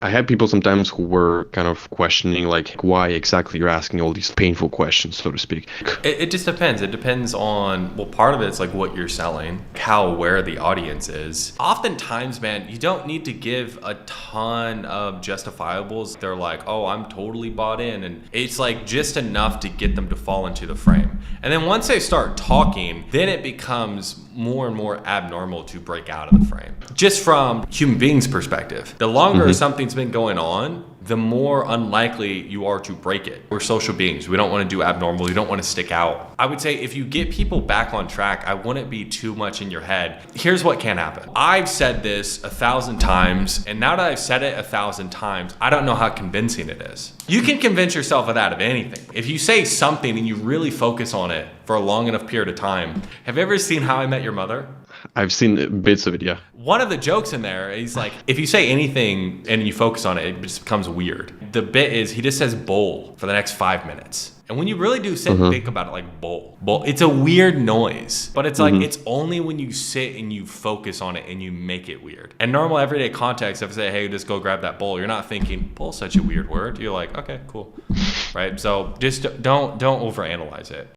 I had people sometimes who were kind of questioning, like, why exactly you're asking all these painful questions, so to speak. It just depends. It depends on, well, part of it's like what you're selling, how aware the audience is. Oftentimes, man, you don't need to give a ton of justifiables. They're like, oh, I'm totally bought in. And it's like just enough to get them to fall into the frame. And then once they start talking, then it becomes more and more abnormal to break out of the frame. Just from human beings' perspective, the longer something's been going on, the more unlikely you are to break it. We're social beings. We don't want to do abnormal. We don't want to stick out. I would say if you get people back on track, I wouldn't be too much in your head. Here's what can happen. I've said this 1,000 times, and now that I've said it 1,000 times, I don't know how convincing it is. You can convince yourself of that of anything. If you say something and you really focus on it for a long enough period of time. Have you ever seen How I Met Your Mother? I've seen bits of it, yeah. One of the jokes in there is like, if you say anything and you focus on it, it just becomes weird. The bit is he just says bowl for the next 5 minutes. And when you really do sit and think about it, like bowl, it's a weird noise, but it's like, it's only when you sit and you focus on it and you make it weird. And normal everyday context, if I say, hey, just go grab that bowl, you're not thinking bowl's such a weird word. You're like, okay, cool. Right? So just don't overanalyze it.